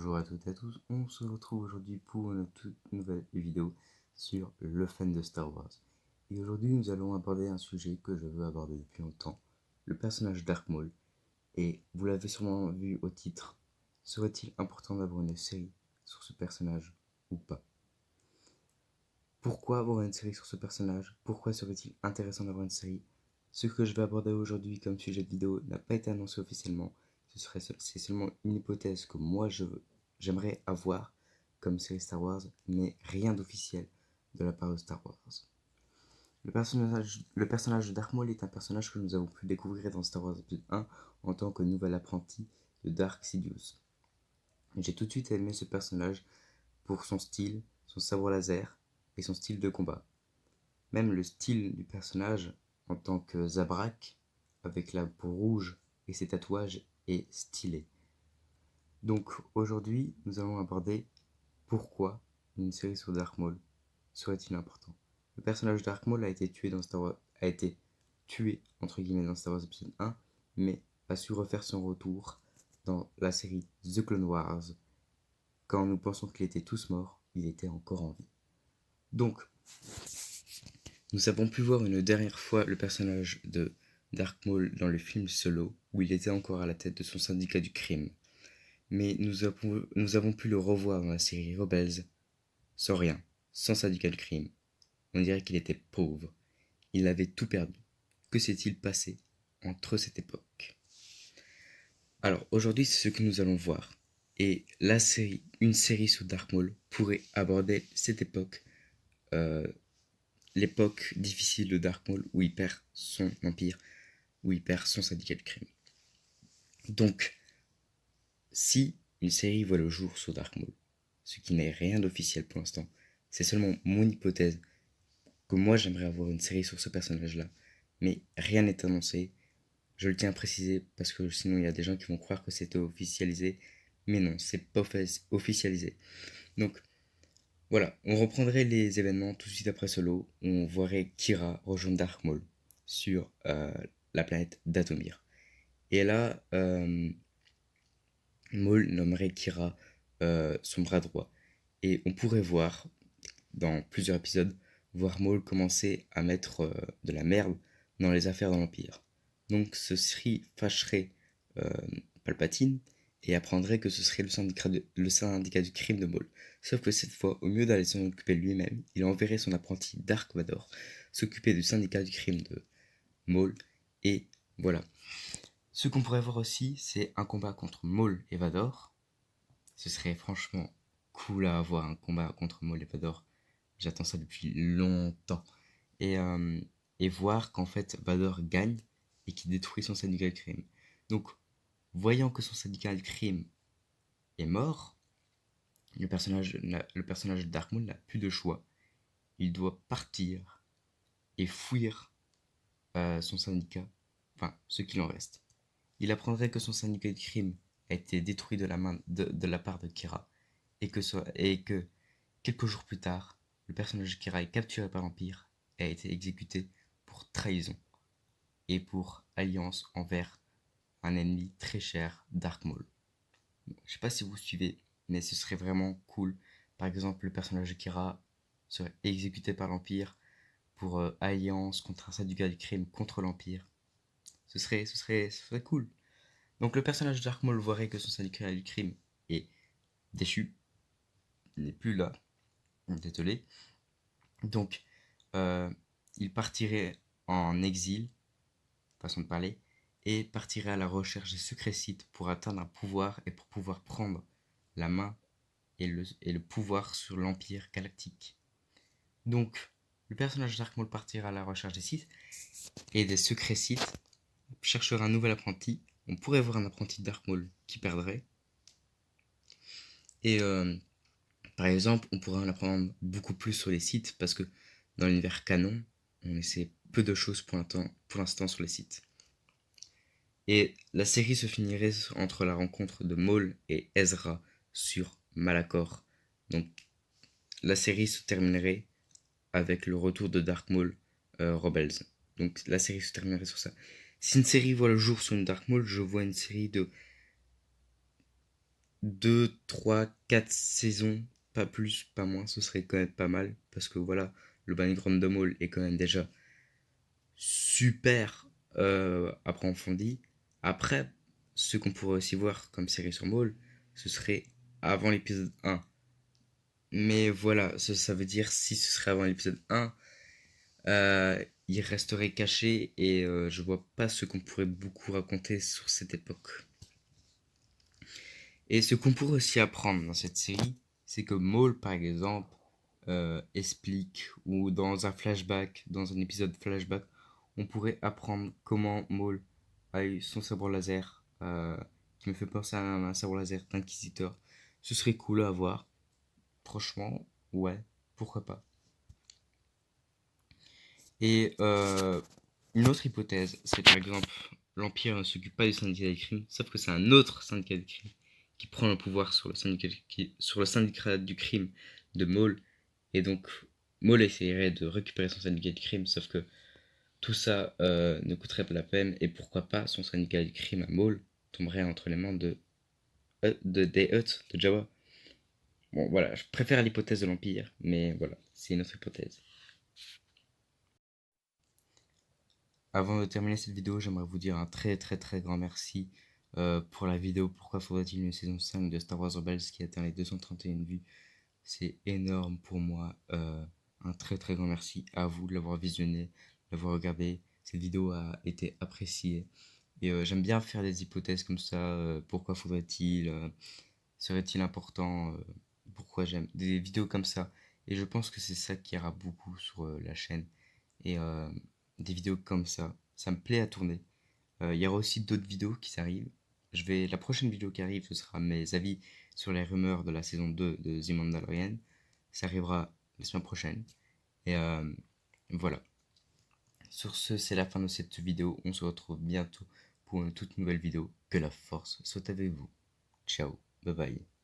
Bonjour à toutes et à tous, on se retrouve aujourd'hui pour une toute nouvelle vidéo sur le fan de Star Wars. Et aujourd'hui nous allons aborder un sujet que je veux aborder depuis longtemps, le personnage Darth Maul. Et vous l'avez sûrement vu au titre, serait-il important d'avoir une série sur ce personnage ou pas? Pourquoi avoir une série sur ce personnage? Pourquoi serait-il intéressant d'avoir une série? Ce que je vais aborder aujourd'hui comme sujet de vidéo n'a pas été annoncé officiellement. C'est seulement une hypothèse que j'aimerais avoir comme série Star Wars, mais rien d'officiel de la part de Star Wars. Le personnage de Darth Maul est un personnage que nous avons pu découvrir dans Star Wars épisode 1 en tant que nouvel apprenti de Dark Sidious. J'ai tout de suite aimé ce personnage pour son style, son sabre laser et son style de combat. Même le style du personnage en tant que Zabrak, avec la peau rouge et ses tatouages, est stylé. Donc aujourd'hui, nous allons aborder pourquoi une série sur Darth Maul serait-il important. Le personnage de Darth Maul a été tué entre guillemets dans Star Wars épisode 1, mais a su refaire son retour dans la série The Clone Wars. Quand nous pensons qu'il était tous morts, il était encore en vie. Donc, nous avons pu voir une dernière fois le personnage de Darth Maul dans le film Solo, où il était encore à la tête de son syndicat du crime. Mais nous avons pu le revoir dans la série Rebels, sans rien, sans syndicat du crime. On dirait qu'il était pauvre. Il avait tout perdu. Que s'est-il passé entre cette époque? Alors aujourd'hui, c'est ce que nous allons voir. Et une série sur Darth Maul pourrait aborder cette époque, l'époque difficile de Darth Maul où il perd son empire, où il perd son syndicat de crime. Donc, si une série voit le jour sur Darth Maul, ce qui n'est rien d'officiel pour l'instant, c'est seulement mon hypothèse que moi j'aimerais avoir une série sur ce personnage-là, mais rien n'est annoncé. Je le tiens à préciser parce que sinon il y a des gens qui vont croire que c'était officialisé, mais non, c'est pas officialisé. Donc voilà, on reprendrait les événements tout de suite après Solo, où on voirait Kira rejoindre Darth Maul sur la planète Dathomir. Et là, Maul nommerait Kira son bras droit. Et on pourrait voir, dans plusieurs épisodes, voir Maul commencer à mettre de la merde dans les affaires de l'Empire. Donc ceci fâcherait euh, Palpatine et apprendrait que ce serait le syndicat du crime de Maul. Sauf que cette fois, au mieux d'aller s'en occuper lui-même, il enverrait son apprenti Dark Vador s'occuper du syndicat du crime de Maul. Et voilà. Ce qu'on pourrait voir aussi, c'est un combat contre Maul et Vador. Ce serait franchement cool à avoir un combat contre Maul et Vador. J'attends ça depuis longtemps. Et, euh, et voir qu'en fait Vador gagne et qu'il détruit son syndicat de crime. Donc, voyant que son syndicat de crime est mort, le personnage de Dark Maul n'a plus de choix. Il doit partir et fuir son syndicat, enfin ce qu'il en reste. Il apprendrait que son syndicat de crime a été détruit de la part de Kira et que quelques jours plus tard, le personnage de Kira est capturé par l'Empire et a été exécuté pour trahison et pour alliance envers un ennemi très cher, Dark Maul. Je sais pas si vous suivez, mais ce serait vraiment cool. Par exemple, le personnage de Kira serait exécuté par l'Empire pour alliance contre un syndicat du crime contre l'Empire. Ce serait cool. Donc le personnage de Dark Maul voirait que son syndicat du crime est déchu, il n'est plus là, désolé. Donc euh, il partirait en exil, façon de parler, et partirait à la recherche des secrets sites pour atteindre un pouvoir et pour pouvoir prendre la main et le pouvoir sur l'Empire galactique. Donc, le personnage Dark Maul partira à la recherche des sites et des secrets sites, cherchera un nouvel apprenti. On pourrait voir un apprenti Dark Maul qui perdrait. Et par exemple, on pourrait en apprendre beaucoup plus sur les sites parce que dans l'univers canon, on essaie peu de choses pour l'instant sur les sites. Et la série se finirait entre la rencontre de Maul et Ezra sur Malachor. Donc la série se terminerait avec le retour de Dark Maul Rebels. Donc la série se terminerait sur ça. Si une série voit le jour sur une Dark Maul, je vois une série 2, 3, 4 saisons, pas plus, pas moins, ce serait quand même pas mal. Parce que voilà, le background de Maul est quand même déjà super approfondi. Après, ce qu'on pourrait aussi voir comme série sur Maul, ce serait avant l'épisode 1. Mais voilà, ça veut dire si ce serait avant l'épisode 1, il resterait caché et je vois pas ce qu'on pourrait beaucoup raconter sur cette époque. Et ce qu'on pourrait aussi apprendre dans cette série, c'est que Maul, par exemple, explique, ou dans un flashback, dans un épisode flashback, on pourrait apprendre comment Maul a eu son sabre laser, qui me fait penser à un sabre laser d'inquisiteur. Ce serait cool à voir. Franchement, ouais, pourquoi pas. Et une autre hypothèse, c'est par exemple, l'Empire ne s'occupe pas du syndicat des crimes, sauf que c'est un autre syndicat des crimes qui prend le pouvoir sur sur le syndicat du crime de Maul. Et donc, Maul essayerait de récupérer son syndicat du crime, sauf que tout ça ne coûterait pas la peine, et pourquoi pas son syndicat du crime à Maul tomberait entre les mains des Hutt, de Jawa. Bon, voilà, je préfère l'hypothèse de l'Empire, mais voilà, c'est une autre hypothèse. Avant de terminer cette vidéo, j'aimerais vous dire un très très très grand merci pour la vidéo Pourquoi faudrait-il une saison 5 de Star Wars Rebels qui a atteint les 231 vues. C'est énorme pour moi. Un très très grand merci à vous de l'avoir visionné, de l'avoir regardé. Cette vidéo a été appréciée. Et j'aime bien faire des hypothèses comme ça. Pourquoi faudrait-il Serait-il important Pourquoi j'aime des vidéos comme ça. Et je pense que c'est ça qui ira beaucoup sur la chaîne. Et des vidéos comme ça me plaît à tourner. Il y aura aussi d'autres vidéos qui s'arrivent. La prochaine vidéo qui arrive, ce sera mes avis sur les rumeurs de la saison 2 de The Mandalorian. Ça arrivera la semaine prochaine. Et voilà. Sur ce, c'est la fin de cette vidéo. On se retrouve bientôt pour une toute nouvelle vidéo. Que la force soit avec vous. Ciao. Bye bye.